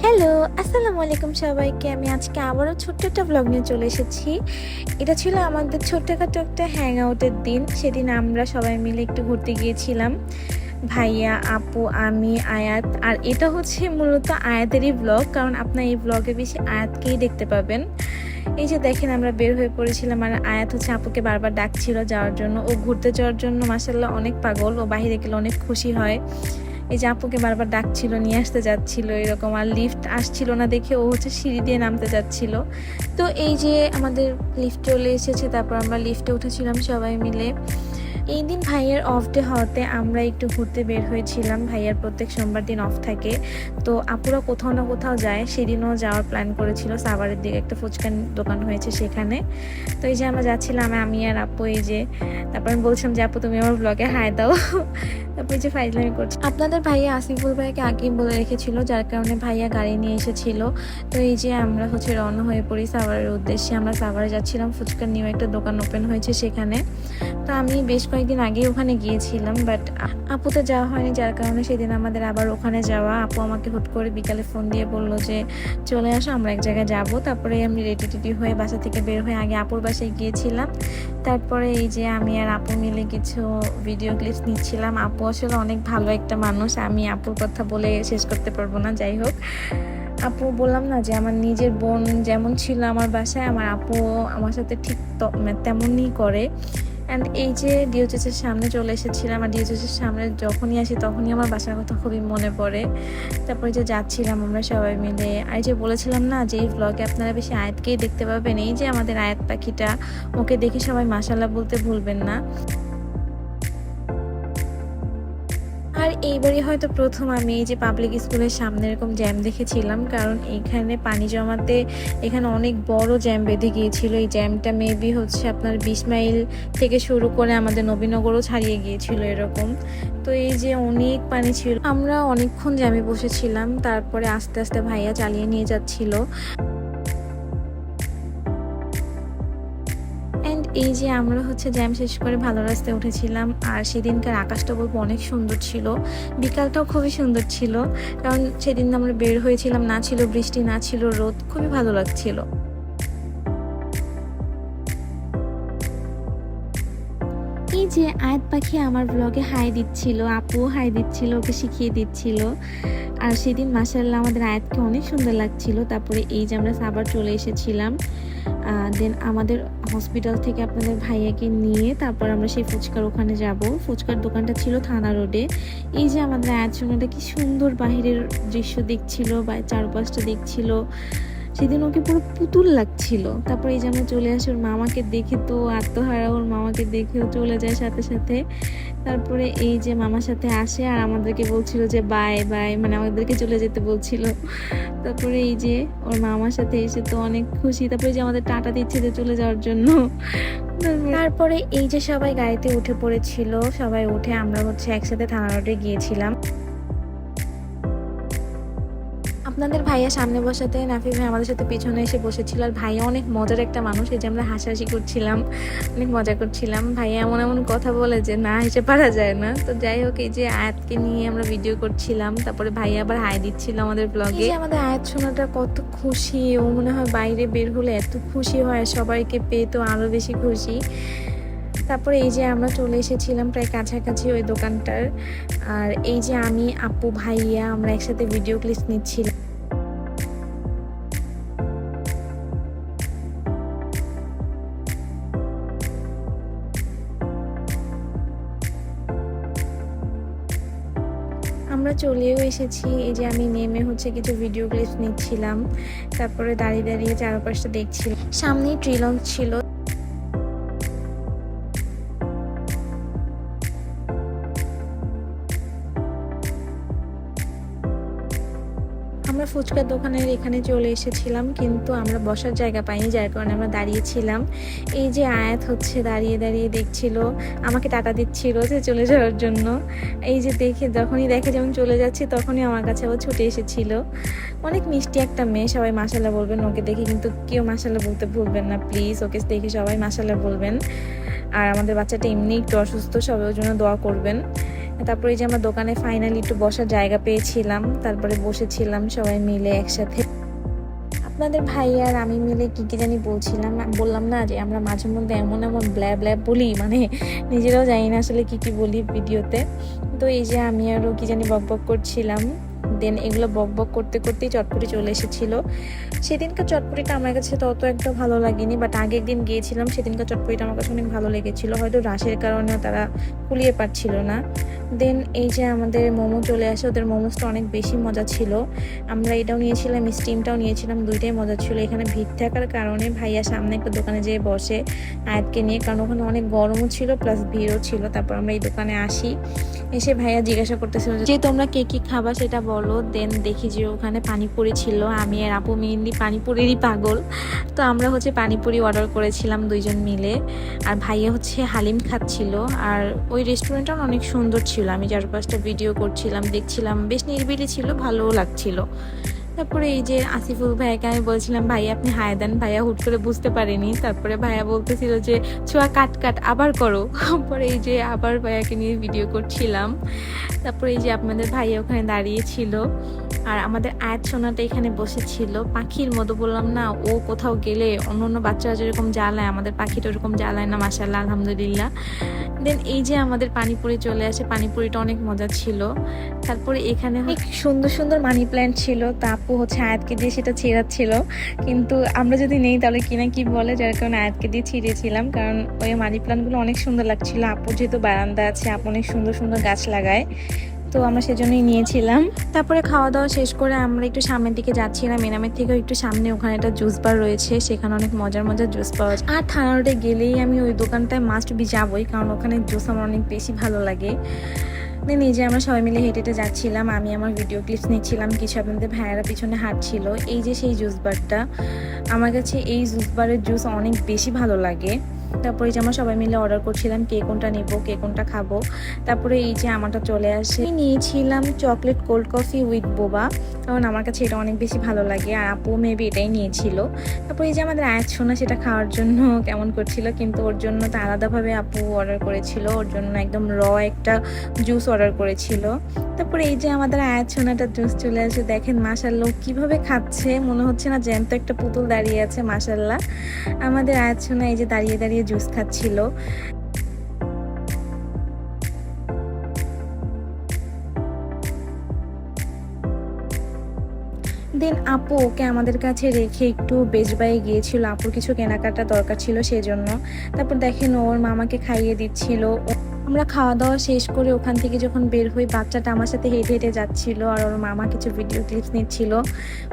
Hello, আসসালামু আলাইকুম সবাইকে। আমি আজকে আবারও ছোট্ট একটা ব্লগ নিয়ে চলে এসেছি। এটা ছিল আমাদের ছোট্টখাটো একটা হ্যাং আউটের দিন। সেদিন আমরা সবাই মিলে একটু ঘুরতে গিয়েছিলাম। ভাইয়া, আপু, আমি, আয়াত। আর এটা হচ্ছে মূলত আয়াতেরই ব্লগ, কারণ আপনার এই ব্লগে বেশি আয়াতকেই দেখতে পাবেন। এই যে দেখেন আমরা বের হয়ে পড়েছিলাম, আর আয়াত হচ্ছে আপুকে বারবার ডাকছিল যাওয়ার জন্য। ও ঘুরতে যাওয়ার জন্য মাশাআল্লাহ অনেক পাগল, ও বাহিরে গেলে অনেক খুশি হয়। এই যে আপুকে বারবার ডাকছিল, নিয়ে আসতে যাচ্ছিল এরকম। আর লিফট আসছিল না দেখে ও হচ্ছে সিঁড়ি দিয়ে নামতে যাচ্ছিল। তো এই যে আমাদের লিফট চলে এসেছে, তারপর আমরা লিফটে উঠেছিলাম সবাই মিলে। এই দিন ভাইয়ের অফ ডে হওয়াতে আমরা একটু ঘুরতে বের হয়েছিলাম। ভাইয়ার প্রত্যেক সোমবার দিন অফ থাকে, তো আপুরা কোথাও না কোথাও যায়। সেদিনও যাওয়ার প্ল্যান করেছিল, সাভারের দিকে একটা ফুচকার দোকান হয়েছে সেখানে। তো এই যে আমরা যাচ্ছিলাম, আমি আর আপু। এই যে তারপর আমি বলছিলাম যে আপু তুমি আমার ব্লগে হাই দাও। তারপর এই যে ফাইজলামি করছি। আপনাদের ভাইয়া আসিফুল ভাইকে আগেই বলে রেখেছিল, যার কারণে ভাইয়া গাড়ি নিয়ে এসেছিল। তো এই যে আমরা হচ্ছে রওনা হয়ে পড়ি সাভারের উদ্দেশ্যে। আমরা সাভারে যাচ্ছিলাম, ফুচকার নিউ একটা দোকান ওপেন হয়েছে সেখানে। তো আমি বেশ কয়েকদিন আগে ওখানে গিয়েছিলাম, বাট আপুতে যাওয়া হয়নি, যার কারণে সেদিন আমাদের আবার ওখানে যাওয়া। আপু আমাকে হুট করে বিকালে ফোন দিয়ে বললো যে চলে আসো, আমরা এক জায়গায় যাব। তারপরে আমি রেডি টেডি হয়ে বাসা থেকে বের হয়ে আগে আপুর বাসায় গিয়েছিলাম। তারপরে এই যে আমি আর আপু মিলে কিছু ভিডিও ক্লিপস নিচ্ছিলাম। আপু আসলে অনেক ভালো একটা মানুষ, আমি আপুর কথা বলে শেষ করতে পারবো না। যাই হোক, আপু বললাম না যে আমার নিজের বোন যেমন ছিল আমার বাসায়, আমার আপু আমার সাথে ঠিক তেমনই করে। অ্যান্ড এই যে ডিওচেসের সামনে চলে এসেছিলাম, আর ডিওচেসের সামনে যখনই আসি তখনই আমার বাসার কথা খুবই মনে পড়ে। তারপরে যে যাচ্ছিলাম আমরা সবাই মিলে। আর যে বলেছিলাম না যে এই ব্লগে আপনারা বেশি আয়াতকেই দেখতে পাবেন। এই যে আমাদের আয়াত পাখিটা, ওকে দেখে সবাই মাশাআল্লাহ বলতে ভুলবেন না। আর এইবারই হয়তো প্রথম আমি এই যে পাবলিক স্কুলের সামনে এরকম জ্যাম দেখেছিলাম, কারণ এইখানে পানি জমাতে এখানে অনেক বড় জ্যাম বেঁধে গিয়েছিল। এই জ্যামটা মেবি হচ্ছে আপনার 20 মাইল থেকে শুরু করে আমাদের নবীনগরও ছাড়িয়ে গিয়েছিল এরকম। তো এই যে অনেক পানি ছিল, আমরা অনেকক্ষণ জ্যামে বসেছিলাম। তারপরে আস্তে আস্তে ভাইয়া চালিয়ে নিয়ে যাচ্ছিল। অ্যান্ড এই যে আমরা হচ্ছে জ্যাম শেষ করে ভালো রাস্তায় উঠেছিলাম। আর সেদিনকার আকাশটা বলবো অনেক সুন্দর ছিল, বিকালটাও খুবই সুন্দর ছিল। কারণ সেদিন আমরা বের হয়েছিলাম, না ছিল বৃষ্টি না ছিল রোদ, খুবই ভালো লাগছিল। এই যে আয়াত পাখি আমার ব্লগে হাই দিচ্ছিল, আপুও হাই দিচ্ছিল, ওকে শিখিয়ে দিচ্ছিল। আর সেদিন মাশাআল্লাহ আমাদের আয়াতকে অনেক সুন্দর লাগছিল। তারপরে এই যে আমরা সাভার চলে এসেছিলাম। দেন আমাদের হসপিটাল থেকে আপনাদের ভাইয়াকে নিয়ে তারপর আমরা সেই ফুচকার ওখানে যাব। ফুচকার দোকানটা ছিল থানা রোডে। এই যে আমাদের আয়াত সোনাটা কি সুন্দর বাহিরের দৃশ্য দেখছিল বা চারপাশটা দেখছিল। সেদিন ওকে পুরো পুতুল লাগছিল। তারপর এই যে আমরা চলে আসি, ওর মামাকে দেখে তো আত্মহারা, ওর মামাকে দেখেও চলে যায় সাথে সাথে। তারপরে এই যে মামার সাথে আসে আর আমাদেরকে বলছিল যে বাই বাই, মানে আমাদেরকে চলে যেতে বলছিল। তারপরে এই যে ওর মামার সাথে এসে তো অনেক খুশি। তারপরে যে আমাদের টাটা দিচ্ছে যে চলে যাওয়ার জন্য। তারপরে এই যে সবাই গাড়িতে উঠে পড়েছিল, সবাই উঠে আমরা হচ্ছে একসাথে থানা রোডে গিয়েছিলাম। আপনাদের ভাইয়া সামনে বসাতে, নাফি ভাই আমাদের সাথে পিছনে এসে বসেছিল। আর ভাইয়া অনেক মজার একটা মানুষ, এই যে আমরা হাসাহাসি করছিলাম, অনেক মজা করছিলাম। ভাইয়া এমন এমন কথা বলে যে না হেসে পারা যায় না। তো যাই হোক, এই যে আয়াতকে নিয়ে আমরা ভিডিও করছিলাম। তারপরে ভাইয়া আবার হাই দিচ্ছিল আমাদের ব্লগে। আমাদের আয়াত শোনাটা কত খুশি, ও মনে হয় বাইরে বের হলে এত খুশি হয়, সবাইকে পেয়ে তো আরো বেশি খুশি। তারপরে এই যে আমরা চলে এসেছিলাম প্রায় কাছাকাছি ওই দোকানটার। আর এই যে আমি, আপু, ভাইয়া আমরা একসাথে ভিডিও ক্লিপ নিচ্ছিলাম। আমরা চলেও এসেছি। এই যে আমি নেমে হচ্ছে কিছু ভিডিও ক্লিপস নিচ্ছিলাম। তারপরে দাঁড়িয়ে দাঁড়িয়ে চারপাশটা দেখছিলাম। সামনেই ট্রি লঞ্চ ছিল। আমরা ফুচকার দোকানের এখানে চলে এসেছিলাম, কিন্তু আমরা বসার জায়গা পাইনি, যার কারণে আমরা দাঁড়িয়েছিলাম। এই যে আয়াত হচ্ছে দাঁড়িয়ে দাঁড়িয়ে দেখছিল, আমাকে টাটা দিচ্ছিল যে চলে যাওয়ার জন্য। এই যে যখনই দেখে যেমন চলে যাচ্ছি তখনই আমার কাছে আবার ছুটে এসেছিল। অনেক মিষ্টি একটা মেয়ে, সবাই মাশাআল্লাহ বলবেন ওকে দেখে, কিন্তু কেউ মাশাআল্লাহ বলতে ভুলবেন না প্লিজ। ওকে দেখে সবাই মাশাআল্লাহ বলবেন। আর আমাদের বাচ্চাটা এমনি একটু অসুস্থ, সবাই ওর জন্য দোয়া করবেন। তারপরে এই যে আমরা দোকানে ফাইনালি একটু বসার জায়গা পেয়েছিলাম, তারপরে বসেছিলাম সবাই মিলে একসাথে। আপনাদের ভাই আর আমি মিলে কি কি জানি বলছিলাম, বললাম না যে আমরা মাঝে মধ্যে এমন এমন ব্ল্যাব ব্ল্যাব বলি, মানে নিজেরাও জানি না আসলে কি কি বলি ভিডিওতে। তো এই যে আমি আরও কি জানি বক বক করছিলাম, দেন এগুলো বক বক করতে করতেই চটপটি চলে এসেছিলো। সেদিনকার চটপটিটা আমার কাছে তত একটা ভালো লাগেনি, বাট আগের দিন গিয়েছিলাম সেদিনকার চটপটিটা আমার কাছে অনেক ভালো লেগেছিলো, হয়তো রাশের কারণেও তারা কুলিয়ে পারছিল না। দেন এই যে আমাদের মোমো চলে আসে, ওদের মোমোসটা অনেক বেশি মজা ছিল। আমরা এটাও নিয়েছিলাম, স্টিমটাও নিয়েছিলাম, দুইটাই মজা ছিল। এখানে ভিড় থাকার কারণে ভাইয়া সামনে একটা দোকানে যেয়ে বসে আয়াতকে নিয়ে, কারণ ওখানে অনেক গরমও ছিল প্লাস ভিড়ও ছিল। তারপর আমরা এই দোকানে আসি, এসে ভাইয়া জিজ্ঞাসা করতেছিল যে তোমরা কে কি খাবা সেটা বলো। দেন দেখি যে ওখানে পানিপুরি ছিল, আমি আর আপু মেহেন্দি পানিপুরিরই পাগল, তো আমরা হচ্ছে পানিপুরি অর্ডার করেছিলাম দুইজন মিলে। আর ভাইয়া হচ্ছে হালিম খাচ্ছিল। আর ওই রেস্টুরেন্টটা অনেক সুন্দর ছিল, আমি চারপাশটা ভিডিও করছিলাম, দেখছিলাম, বেশ নিরিবিলি ছিল, ভালোও লাগছিল। তারপরে এই যে আসিফুল ভাইয়াকে আমি বলছিলাম ভাইয়া আপনি হায় দেন, ভাইয়া হুট করে বুঝতে পারেনি। তারপরে ভাইয়া বলতেছিল যে ছোঁয়া কাট কাট আবার করো। পরে এই যে আবার ভাইয়াকে নিয়ে ভিডিও করছিলাম। তারপরে এই যে আপনাদের ভাইয়া ওখানে দাঁড়িয়েছিল, আর আমাদের আয়াত সোনাটা এখানে বসেছিল পাখির মতো। বললাম না, ও কোথাও গেলে অন্য অন্য বাচ্চারা যেরকম জ্বালায়, আমাদের পাখিটা ওরকম জ্বালায় না, মাশাআল্লাহ আলহামদুলিল্লাহ। দেন এই যে আমাদের পানিপুরি চলে আসে, পানিপুরিটা অনেক মজা ছিল। তারপরে এখানে সুন্দর সুন্দর মানি প্ল্যান্ট ছিল, তা আপু হচ্ছে আয়াতকে দিয়ে সেটা ছিঁড়াচ্ছিল, কিন্তু আমরা যদি নেই তাহলে কিনা কি বলে, যার কারণে আয়াতকে দিয়ে ছিঁড়েছিলাম, কারণ ওই মানি প্ল্যান্টগুলো অনেক সুন্দর লাগছিল। আপু যেহেতু বারান্দা আছে, আপু অনেক সুন্দর সুন্দর গাছ লাগায়, তো আমরা সেজন্যই নিয়েছিলাম। তারপরে খাওয়া দাওয়া শেষ করে আমরা একটু সামনের দিকে যাচ্ছিলাম, এনামের থেকেও একটু সামনে ওখানে একটা জুস বার রয়েছে, সেখানে অনেক মজার মজার জুস পাওয়া যায়। আর থানা রোডে গেলেই আমি ওই দোকানটায় মাস্ট বি যাবই, কারণ ওখানে জুস আমার অনেক বেশি ভালো লাগে। নিজে আমরা সবাই মিলে হেঁটে হেঁটে যাচ্ছিলাম, আমি আমার ভিডিও ক্লিপস নিচ্ছিলাম, কিছু আপনাদের ভাইয়েরা পিছনে হাঁটছিল। এই যে সেই জুস বারটা, আমার কাছে এই জুস বারের জুস অনেক বেশি ভালো লাগে। তারপরে যে আমরা সবাই মিলে অর্ডার করছিলাম কে কোনটা নেব, কে কোনটা খাবো। তারপরে এই যে আমারটা চলে আসে, নিয়েছিলাম চকলেট কোল্ড কফি উইথ বোবা, কারণ আমার কাছে এটা অনেক বেশি ভালো লাগে। আর আপু মেবি এটাই নিয়েছিল। তারপরে এই যে আমাদের আয়াত সোনা সেটা খাওয়ার জন্য কেমন করছিল, কিন্তু ওর জন্য তো আলাদাভাবে আপু অর্ডার করেছিল, ওর জন্য একদম একটা জুস অর্ডার করেছিল। তারপরে এই যে আমাদের আয়াত সোনাটা জুস চলে আসে, দেখেন মাশাআল্লাহ কিভাবে খাচ্ছে, মনে হচ্ছে না জ্যান্ত একটা পুতুল দাঁড়িয়ে আছে। মাশাআল্লাহ আমাদের আয়াত সোনা এই যে দাঁড়িয়ে দাঁড়িয়ে জুস খাচ্ছিল। দেন আপু ওকে আমাদের কাছে রেখে একটু বেস্ট বাইয়ে গিয়েছিল, আপুর কিছু কেনাকাটা দরকার ছিল সেজন্য। তারপর দেখেন ওর মামাকে খাইয়ে দিচ্ছিল। আমরা খাওয়া দাওয়া শেষ করে ওখান থেকে যখন বের হই, বাচ্চাটা আমার সাথে হেঁটে হেঁটে যাচ্ছিল, আর ওর মামা কিছু ভিডিও ক্লিপস নিচ্ছিল,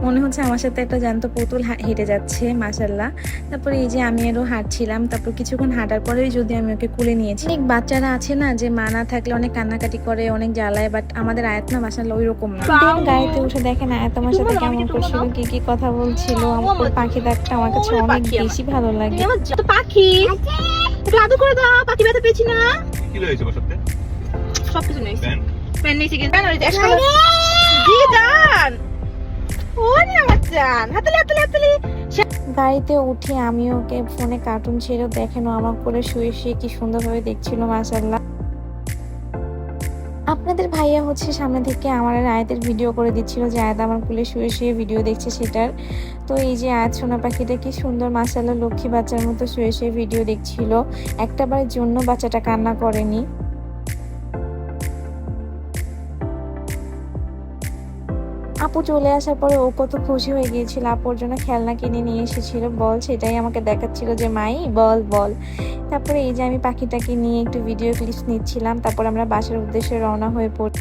মনে হচ্ছে আমার সাথে একটা জ্যান্ত পুতুল হেঁটে যাচ্ছে মাশাআল্লাহ। তারপরে এই যে আমি আরও হাঁটছিলাম, তারপর কিছুক্ষণ হাঁটার পরেই যদি আমি ওকে কুলে নিয়েছি। অনেক বাচ্চারা আছে না যে মা না থাকলে অনেক কান্নাকাটি করে, অনেক জ্বালায়, বাট আমাদের আয়াত না মাশাআল্লাহ ওই রকম না। দেন গাড়িতে উঠে দেখেন আয়াত আমার সাথে কেমন করছিল, কি কি কথা বলছিল। আমার পাখি ডাকটা আমার কাছে অনেক বেশি ভালো লাগে। পাখি একটু আদর করে দাও, পাখি ব্যথা পেয়েছি না। কি লয়েছে বসাতে? সবকিছু নেই, প্যান নেই, সিগেন প্যান ওই এক্সট্রা জি জান, ওরে আমার জান, হাতলে হাতলে হাতলে। গাড়িতে উঠে আমি ওকে ফোনে কার্টুন ছেড়ে দেখেন ও আমার করে শুয়ে শুয়ে কি সুন্দরভাবে দেখছিল মাশাআল্লাহ। আপনাদের ভাইয়া হচ্ছে সামনে থেকে আমার আর আয়াতের ভিডিও করে দিচ্ছিল, যে আয়াত আমার কোলে শুয়ে শুয়ে ভিডিও দেখছে সেটার। তো এই যে আয়াত সোনা পাখিটা কি সুন্দর মাশাআল্লাহ লক্ষ্মী বাচ্চার মতো শুয়ে শুয়ে ভিডিও দেখছিল, একটাবারের জন্য বাচ্চাটা কান্না করেনি। আপু চলে আসার পরে ও কত খুশি হয়ে গিয়েছিল, আপুর জন্য খেলনা কিনে নিয়ে এসেছিল বল, সেটাই আমাকে দেখাচ্ছিল যে মাই বল বল। তারপরে এই যে আমি পাখিটাকে নিয়ে একটু ভিডিও ক্লিপস নিচ্ছিলাম, তারপর আমরা বাসার উদ্দেশ্যে রওনা হয়ে পড়ি।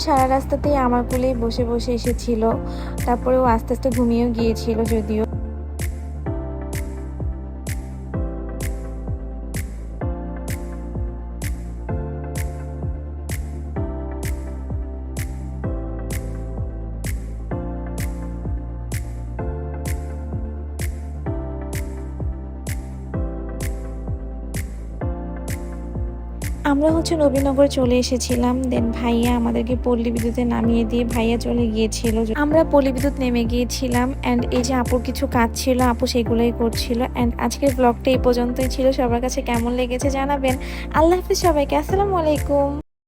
সারা রাস্তাতেই আমার কোলেই বসে বসে এসেছিল, তারপরে ও আস্তে আস্তে ঘুমিয়েও গিয়েছিল যদিও। আমরা হচ্ছে নবীনগর চলে এসেছিলাম। দেন ভাইয়া আমাদেরকে পল্লী বিদ্যুতে নামিয়ে দিয়ে ভাইয়া চলে গিয়েছিল। আমরা পল্লী বিদ্যুৎ নেমে গিয়েছিলাম অ্যান্ড এই যে আপুর কিছু কাজ ছিল, আপু সেগুলোই করছিল। অ্যান্ড আজকের ব্লগটা এই পর্যন্তই ছিল। সবার কাছে কেমন লেগেছে জানাবেন। আল্লাহ হাফিজ সবাইকে, আসসালামু আলাইকুম।